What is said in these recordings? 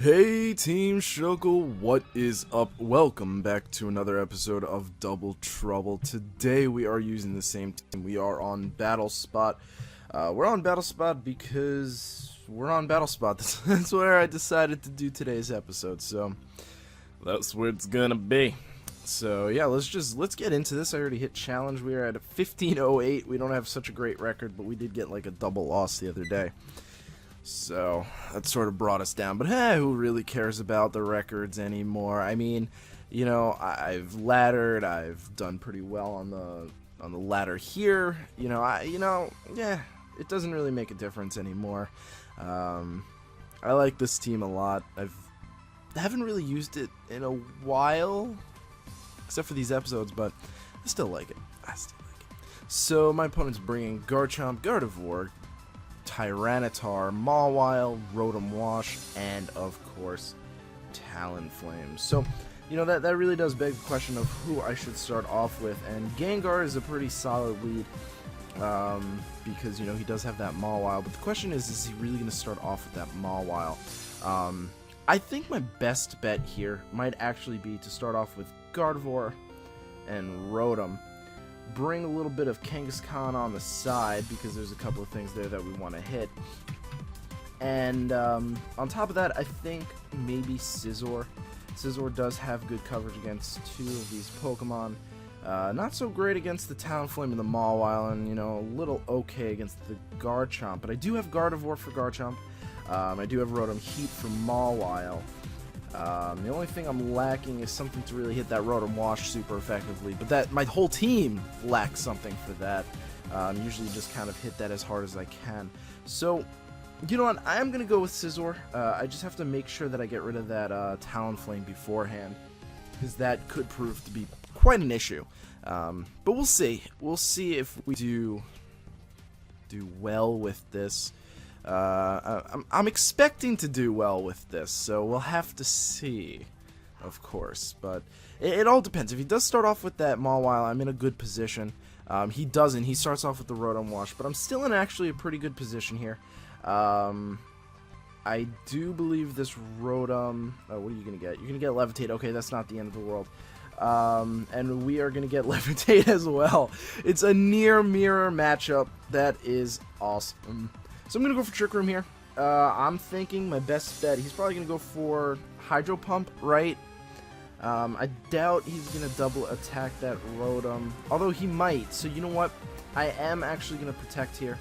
Hey Team Shuckle, what is up? Welcome back to another episode of Double Trouble. Today we are using the same team. We are on Battle Spot. We're on Battle Spot because we're on Battle Spot. That's where I decided to do today's episode, so that's where it's gonna be. So yeah, let's get into this. I already hit challenge. We are at a 15:08. We don't have such a great record, but we did get like a double loss the other day. So that sort of brought us down, but hey, who really cares about the records anymore? I mean, you know, I've laddered, I've done pretty well on the ladder here. Yeah, it doesn't really make a difference anymore. I like this team a lot. I haven't really used it in a while, except for these episodes, but I still like it. So my opponent's bringing Garchomp, Gardevoir, Tyranitar, Mawile, Rotom Wash, and of course Talonflame. So, you know, that really does beg the question of who I should start off with, and Gengar is a pretty solid lead because, you know, he does have that Mawile, but the question is he really going to start off with that Mawile? I think my best bet here might actually be to start off with Gardevoir and Rotom. Bring a little bit of Kangaskhan on the side because there's a couple of things there that we want to hit. And on top of that, I think maybe Scizor. Scizor does have good coverage against two of these Pokemon. Not so great against the Talonflame and the Mawile, and, you know, a little okay against the Garchomp. But I do have Gardevoir for Garchomp. I do have Rotom Heat for Mawile. The only thing I'm lacking is something to really hit that Rotom Wash super effectively, but that my whole team lacks something for that. Usually just kind of hit that as hard as I can. So, you know what, I am going to go with Scizor. I just have to make sure that I get rid of that Talonflame beforehand, because that could prove to be quite an issue. But we'll see. We'll see if we do well with this. I'm expecting to do well with this, so we'll have to see, of course, but it all depends. If he does start off with that Mawile, I'm in a good position. He doesn't. He starts off with the Rotom Wash, but I'm still in actually a pretty good position here. I do believe this Rotom... Oh, what are you going to get? You're going to get Levitate. Okay, that's not the end of the world. And we are going to get Levitate as well. It's a near mirror matchup. That is awesome. So I'm going to go for Trick Room here. I'm thinking my best bet, he's probably going to go for Hydro Pump, right? I doubt he's going to double attack that Rotom, although he might. So you know what? I am actually going to Protect here.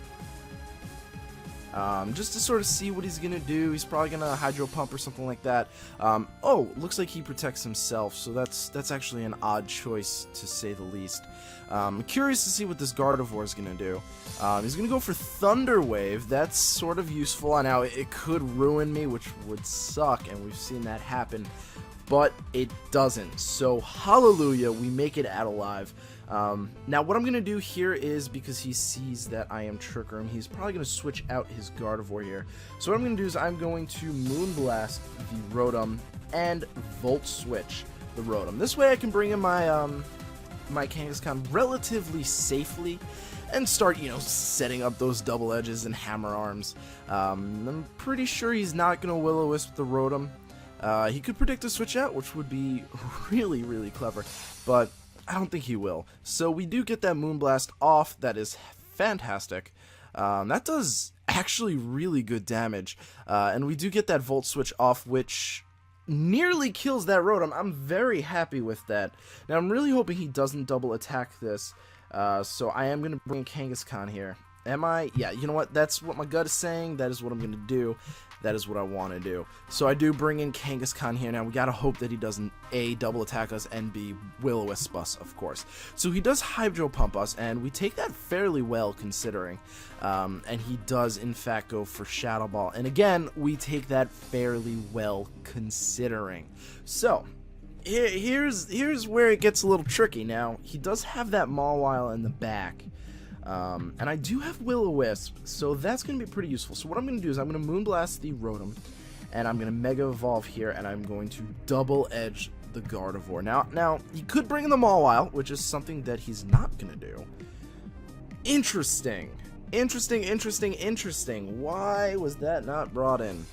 Just to sort of see what he's going to do. He's probably going to Hydro Pump or something like that. Oh, looks like he protects himself, so that's actually an odd choice, to say the least. I'm curious to see what this Gardevoir is going to do. He's going to go for Thunder Wave. That's sort of useful. Now, it could ruin me, which would suck, and we've seen that happen, but it doesn't. So, hallelujah, we make it out alive. Now, what I'm going to do here is, because he sees that I am Trick Room, he's probably going to switch out his Gardevoir here. So what I'm going to do is I'm going to Moonblast the Rotom and Volt Switch the Rotom. This way I can bring in my my Kangaskhan relatively safely and start, you know, setting up those double edges and hammer arms. I'm pretty sure he's not going to Will-O-Wisp the Rotom. He could predict a switch out, which would be really, really clever, but I don't think he will. So we do get that Moonblast off. That is fantastic. That does actually really good damage. And we do get that Volt Switch off, which nearly kills that Rotom. I'm very happy with that. Now, I'm really hoping he doesn't double attack this. So I am going to bring Kangaskhan here. Am I? Yeah, you know what? That's what my gut is saying. That is what I'm going to do. That is what I want to do. So I do bring in Kangaskhan here. Now, we got to hope that he doesn't, A, double attack us, and B, Will-O-Wisp us, of course. So he does Hydro Pump us, and we take that fairly well, considering. And he does, in fact, go for Shadow Ball. And again, we take that fairly well, considering. So, here's where it gets a little tricky. Now, he does have that Mawile in the back. And I do have Will-O-Wisp, so that's going to be pretty useful. So what I'm going to do is I'm going to Moonblast the Rotom, and I'm going to Mega Evolve here, and I'm going to Double Edge the Gardevoir. Now, he could bring in the Mawile, which is something that he's not going to do. Interesting. Interesting. Why was that not brought in?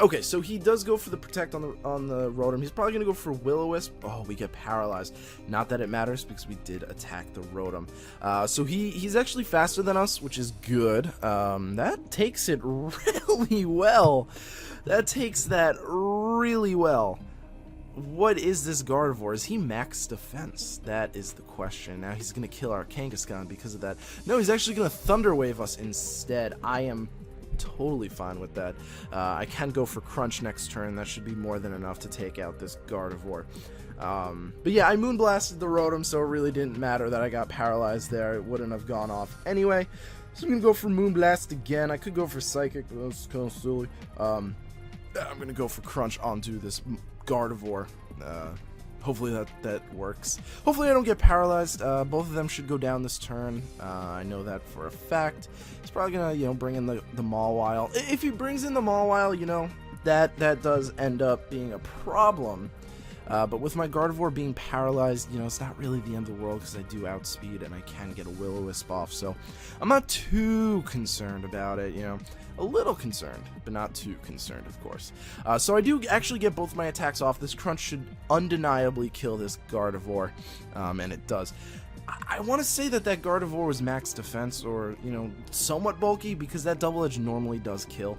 Okay, so he does go for the protect on the Rotom. He's probably gonna go for Will-O-Wisp. Oh, we get paralyzed. Not that it matters because we did attack the Rotom. So he's actually faster than us, which is good. That takes it really well. That takes that really well. What is this Gardevoir? Is he max defense? That is the question. Now he's going to kill our Kangaskhan because of that. No, he's actually going to Thunder Wave us instead. I am totally fine with that. I can go for Crunch next turn. That should be more than enough to take out this Gardevoir. But yeah, I Moonblasted the Rotom, so it really didn't matter that I got paralyzed there. It wouldn't have gone off anyway. So I'm going to go for Moonblast again. I could go for Psychic, but that's kind of silly. I'm going to go for Crunch onto this Gardevoir. Hopefully that works. Hopefully I don't get paralyzed. Both of them should go down this turn. I know that for a fact. He's probably gonna, bring in the Mawile. If he brings in the Mawile, that does end up being a problem. But with my Gardevoir being paralyzed, it's not really the end of the world because I do outspeed and I can get a Will-O-Wisp off. So I'm not too concerned about it, A little concerned, but not too concerned, of course. So I do actually get both my attacks off. This Crunch should undeniably kill this Gardevoir, and it does. I want to say that Gardevoir was max defense or, somewhat bulky because that Double Edge normally does kill.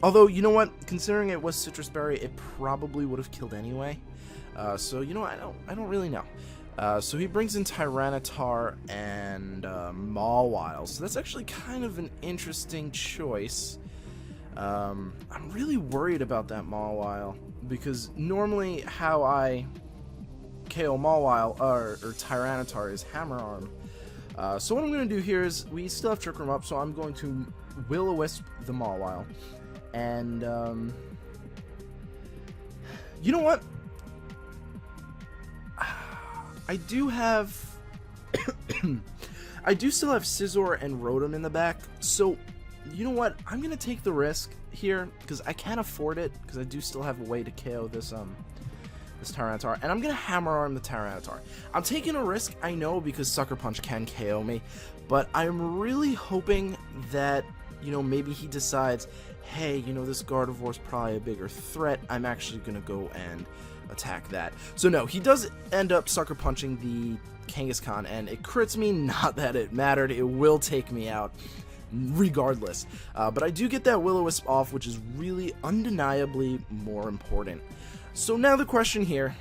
Although, you know what? Considering it was Citrus Berry, it probably would have killed anyway. So, I don't really know. So he brings in Tyranitar and Mawile. So that's actually kind of an interesting choice. I'm really worried about that Mawile because normally how I KO Mawile or Tyranitar is Hammer Arm. So what I'm going to do here is we still have Trick Room up, so I'm going to Will-O-Wisp the Mawile. And, you know what? I do have, I do still have Scizor and Rotom in the back, so, you know what? I'm going to take the risk here, because I can't afford it, because I do still have a way to KO this Tyranitar, and I'm going to Hammer Arm the Tyranitar. I'm taking a risk, I know, because Sucker Punch can KO me, but I'm really hoping that, maybe he decides, hey, this Gardevoir's probably a bigger threat. I'm actually going to go and attack that. So no, he does end up Sucker Punching the Kangaskhan, and it crits me, not that it mattered. It will take me out regardless. But I do get that Will-O-Wisp off, which is really undeniably more important. So now the question here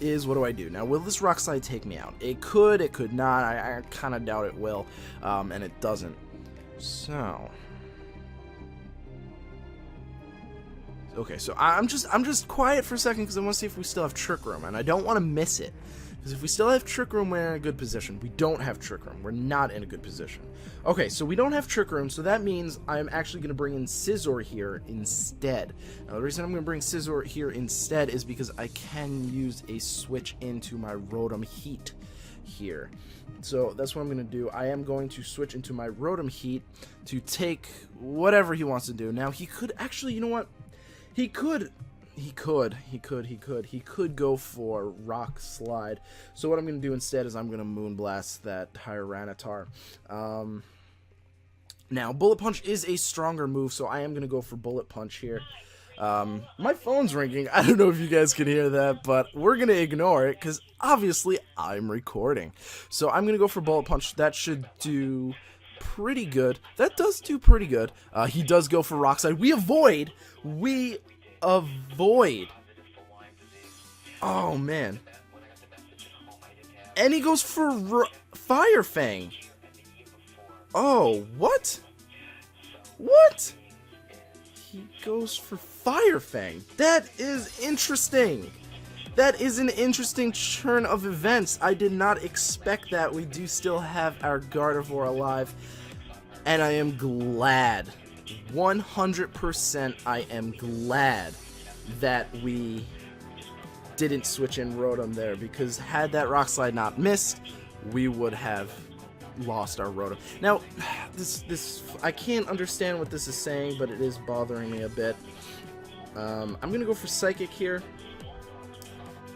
is, what do I do? Now, will this Rock Slide take me out? It could not. I kind of doubt it will, and it doesn't. So, okay, so I'm just quiet for a second because I want to see if we still have Trick Room, and I don't want to miss it. Because if we still have Trick Room, we're in a good position. We don't have Trick Room. We're not in a good position. Okay, so we don't have Trick Room, so that means I'm actually going to bring in Scizor here instead. Now, the reason I'm going to bring Scizor here instead is because I can use a switch into my Rotom Heat here. So that's what I'm going to do. I am going to switch into my Rotom Heat to take whatever he wants to do. Now, he could actually, you know what? He could go for Rock Slide. So what I'm going to do instead is I'm going to Moonblast that Tyranitar. Now, Bullet Punch is a stronger move, so I am going to go for Bullet Punch here. My phone's ringing. I don't know if you guys can hear that, but we're going to ignore it because obviously I'm recording. So I'm going to go for Bullet Punch. That should do pretty good. That does do pretty good. He does go for Rock Slide. We avoid. Oh, man. And he goes for Fire Fang. Oh, what? What? He goes for Fire Fang. That is interesting. That is an interesting turn of events. I did not expect that. We do still have our Gardevoir alive. And I am glad. 100% I am glad that we didn't switch in Rotom there, because had that Rock Slide not missed, we would have lost our Rotom. Now, this I can't understand what this is saying, but it is bothering me a bit. I'm gonna go for Psychic here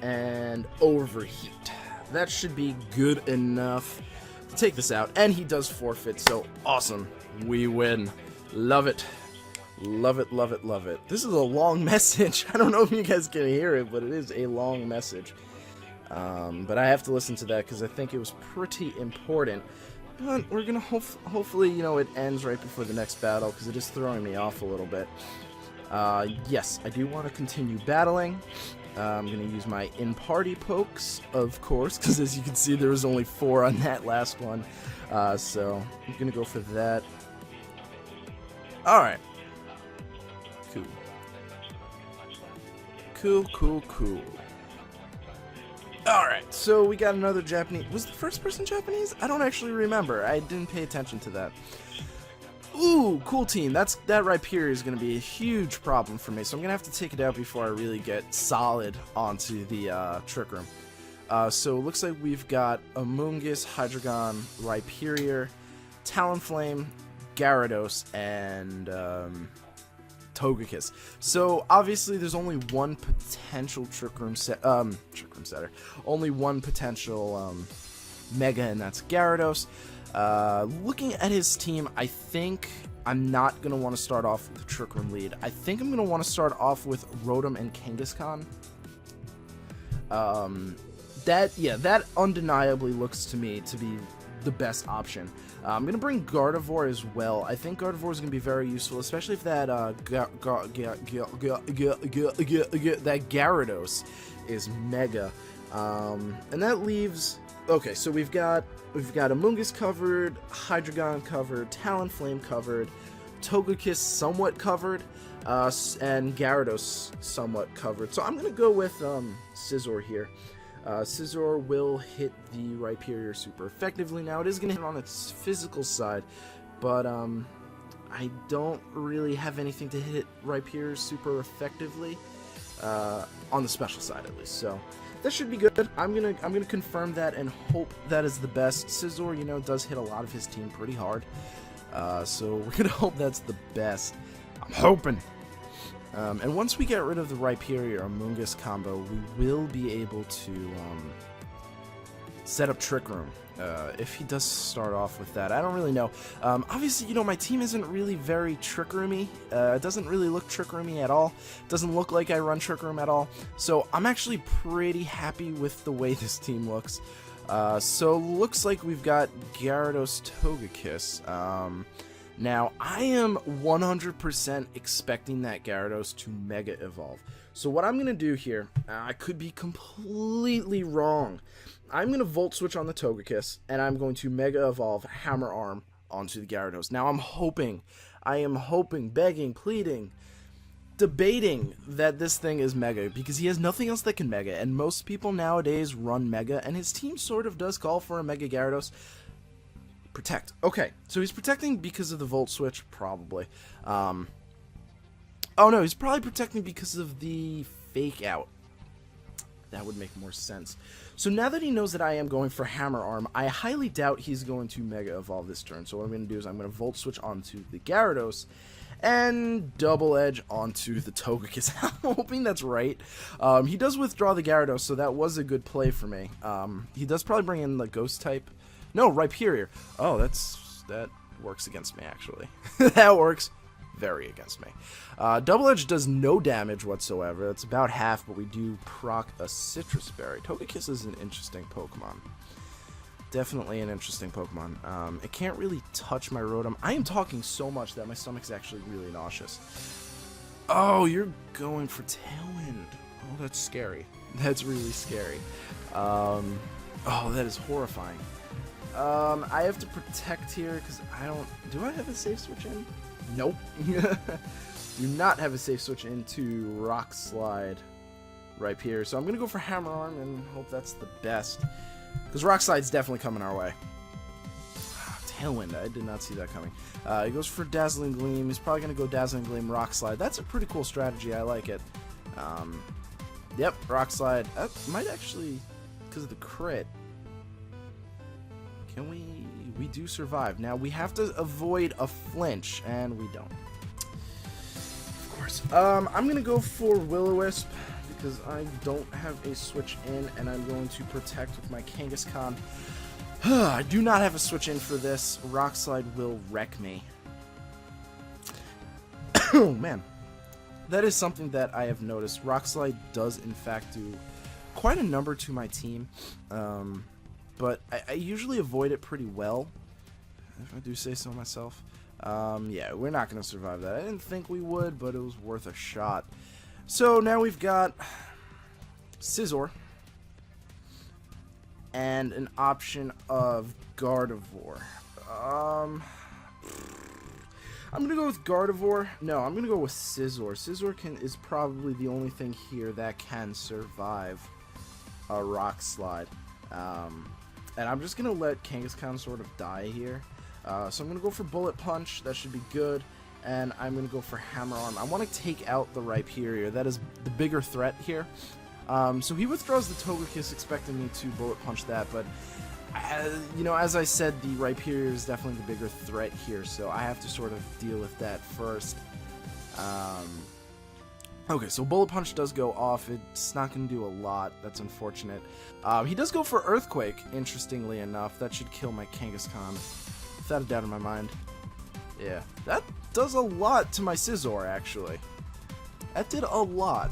and Overheat. That should be good enough to take this out, and he does forfeit, so awesome. We win. Love it. Love it, love it, love it. This is a long message. I don't know if you guys can hear it, but it is a long message. But I have to listen to that because I think it was pretty important. But we're going to hopefully, you know, it ends right before the next battle because it is throwing me off a little bit. Yes, I do want to continue battling. I'm going to use my in-party pokes, of course, because as you can see, there was only 4 on that last one. So I'm going to go for that. Alright. Cool. Cool, cool, cool. Alright, so we got another Japanese. Was the first person Japanese? I don't actually remember. I didn't pay attention to that. Ooh, cool team. That Rhyperior is going to be a huge problem for me, so I'm going to have to take it out before I really get solid onto the Trick Room. So it looks like we've got Amoonguss, Hydreigon, Rhyperior, Talonflame, Gyarados, and Togekiss. So obviously there's only one potential Trick Room setter. Only one potential Mega, and that's Gyarados. Looking at his team, I think I'm not going to want to start off with the Trick Room lead. I think I'm going to want to start off with Rotom and Kangaskhan. That undeniably looks to me to be the best option. I'm going to bring Gardevoir as well. I think Gardevoir is going to be very useful, especially if that that Gyarados is Mega. And that leaves... Okay, so we've got Amoonguss covered, Hydreigon covered, Talonflame covered, Togekiss somewhat covered, and Gyarados somewhat covered. So I'm going to go with Scizor here. Scizor will hit the Rhyperior super effectively. Now, it is going to hit on its physical side, but I don't really have anything to hit Rhyperior super effectively, on the special side at least, so... That should be good. I'm gonna confirm that and hope that is the best. Scizor, you know, does hit a lot of his team pretty hard, so we're gonna hope that's the best. I'm hoping. And once we get rid of the Rhyperior Amoonguss combo, we will be able to set up Trick Room. If he does start off with that, I don't really know. Obviously, you know, my team isn't really very Trick Roomy. It doesn't really look Trick Roomy at all. Doesn't look like I run Trick Room at all. So I'm actually pretty happy with the way this team looks. So looks like we've got Gyarados Togekiss. Now, I am 100% expecting that Gyarados to Mega Evolve. So what I'm going to do here, I could be completely wrong. I'm going to Volt Switch on the Togekiss, and I'm going to Mega Evolve Hammer Arm onto the Gyarados. Now, I am hoping, begging, pleading, debating that this thing is Mega, because he has nothing else that can Mega, and most people nowadays run Mega, and his team sort of does call for a Mega Gyarados. Protect. Okay, so he's protecting because of the Volt Switch, probably. Oh no, he's probably protecting because of the Fake Out. That would make more sense. So now that he knows that I am going for Hammer Arm, I highly doubt he's going to Mega Evolve this turn. So what I'm going to do is I'm going to Volt Switch onto the Gyarados and Double Edge onto the Togekiss. I'm hoping that's right. He does withdraw the Gyarados, so that was a good play for me. He does probably bring in the Ghost type. No, Rhyperior. Oh, that works against me, actually. That works very against me. Double Edge does no damage whatsoever. That's about half, but we do proc a Citrus Berry. Togekiss is an interesting Pokemon. Definitely an interesting Pokemon. It can't really touch my Rotom. I am talking so much that my stomach's actually really nauseous. Oh, you're going for Tailwind. Oh, that's scary. That's really scary. Oh, that is horrifying. I have to protect here because I don't... Do I have a safe switch in? Nope. Do not have a safe switch into Rock Slide right here. So I'm going to go for Hammer Arm and hope that's the best. Because Rock Slide's definitely coming our way. Tailwind. I did not see that coming. He goes for Dazzling Gleam. He's probably going to go Dazzling Gleam, Rock Slide. That's a pretty cool strategy. I like it. Yep, Rock Slide. That might actually... Because of the crit... Can we... We do survive. Now, we have to avoid a flinch, and we don't. Of course. I'm going to go for Will-O-Wisp, because I don't have a switch in, and I'm going to protect with my Kangaskhan. I do not have a switch in for this. Rock Slide will wreck me. Oh, man. That is something that I have noticed. Rock Slide does, in fact, do quite a number to my team. But I usually avoid it pretty well, if I do say so myself. Yeah, we're not going to survive that. I didn't think we would, but it was worth a shot. So now we've got Scizor and an option of Gardevoir. I'm going to go with Gardevoir. No, I'm going to go with Scizor. Scizor is probably the only thing here that can survive a Rock Slide. And I'm just going to let Kangaskhan sort of die here. So I'm going to go for Bullet Punch. That should be good. And I'm going to go for Hammer Arm. I want to take out the Rhyperior. That is the bigger threat here. So he withdraws the Togekiss, expecting me to Bullet Punch that. But, you know, as I said, the Rhyperior is definitely the bigger threat here. So I have to sort of deal with that first. Okay, so Bullet Punch does go off. It's not going to do a lot. That's unfortunate. He does go for Earthquake, interestingly enough. That should kill my Kangaskhan, without a doubt in my mind. Yeah, that does a lot to my Scizor, actually. That did a lot.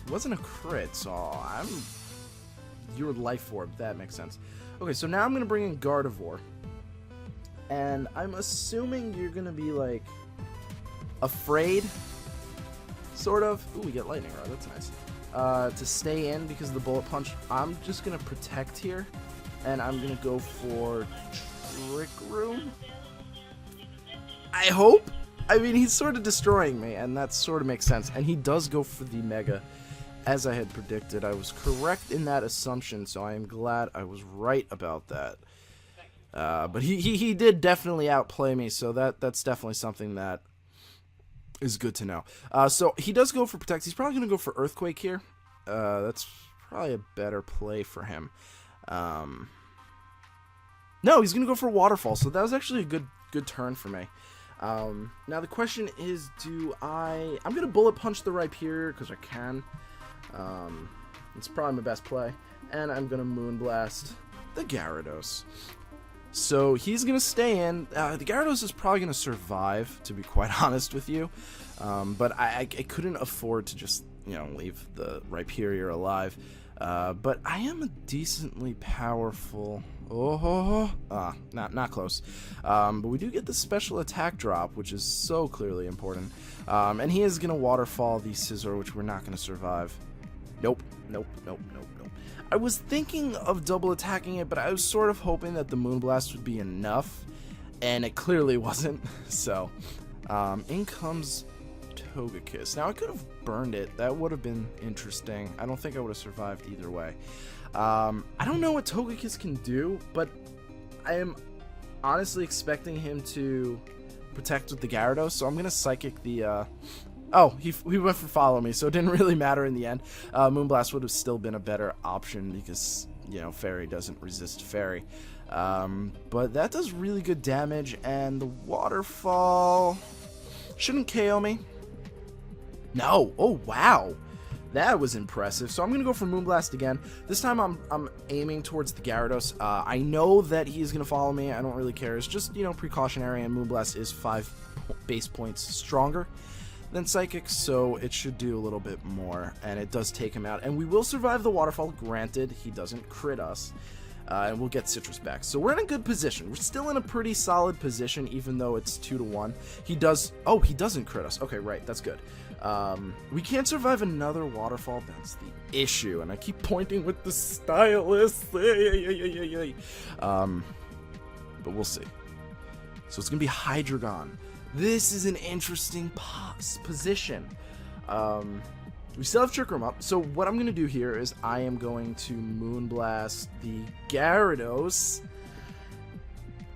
It wasn't a crit, so you're Life Orb. That makes sense. Okay, so now I'm going to bring in Gardevoir. And I'm assuming you're going to be, like, afraid, sort of. Ooh, we get Lightning Rod. That's nice. To stay in because of the Bullet Punch, I'm just going to protect here. And I'm going to go for Trick Room. I hope. I mean, he's sort of destroying me, and that sort of makes sense. And he does go for the Mega, as I had predicted. I was correct in that assumption, so I am glad I was right about that. But he did definitely outplay me, so that's definitely something that is good to know. So he does go for Protect. He's probably going to go for Earthquake here. That's probably a better play for him. No, he's going to go for Waterfall, so that was actually a good turn for me. Now the question is, I'm going to Bullet Punch the Rhyperior because I can. It's probably my best play. And I'm going to Moonblast the Gyarados. So he's going to stay in. The Gyarados is probably going to survive, to be quite honest with you. But I couldn't afford to just, you know, leave the Rhyperior alive. But I am a decently powerful... not close. But we do get the special attack drop, which is so clearly important. And he is going to Waterfall the Scizor, which we're not going to survive. Nope. I was thinking of double attacking it, but I was sort of hoping that the Moonblast would be enough, and it clearly wasn't. So, in comes Togekiss. Now, I could have burned it. That would have been interesting. I don't think I would have survived either way. I don't know what Togekiss can do, but I am honestly expecting him to protect with the Gyarados, so I'm going to Psychic the... Oh, he went for Follow Me, so it didn't really matter in the end. Moonblast would have still been a better option because, you know, Fairy doesn't resist Fairy. But that does really good damage, and the Waterfall shouldn't KO me. No! Oh, wow! That was impressive. So I'm going to go for Moonblast again. This time I'm aiming towards the Gyarados. I know that he's going to follow me. I don't really care. It's just, you know, precautionary, and Moonblast is 5 base points stronger than Psychic, so it should do a little bit more, and it does take him out. And we will survive the Waterfall, granted. He doesn't crit us, and we'll get Citrus back. So we're in a good position. We're still in a pretty solid position, even though it's 2-1. He doesn't crit us. Okay, right, that's good. We can't survive another Waterfall. That's the issue, and I keep pointing with the stylus. But we'll see. So it's gonna be Hydreigon. This is an interesting position. We still have Trick Room up, so what I'm gonna do here is I am going to Moonblast the Gyarados,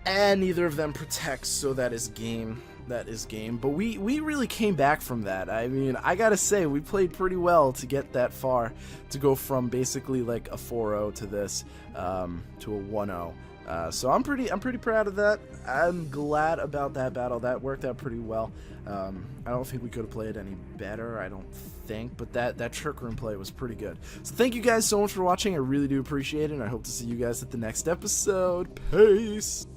and neither of them protects, so that is game. That is game. But we really came back from that. I mean, I gotta say, we played pretty well to get that far, to go from basically like a 4-0 to this, to a 1-0. So I'm pretty proud of that. I'm glad about that battle. That worked out pretty well. I don't think we could have played any better, I don't think, but that Trick Room play was pretty good. So thank you guys so much for watching. I really do appreciate it, and I hope to see you guys at the next episode. Peace!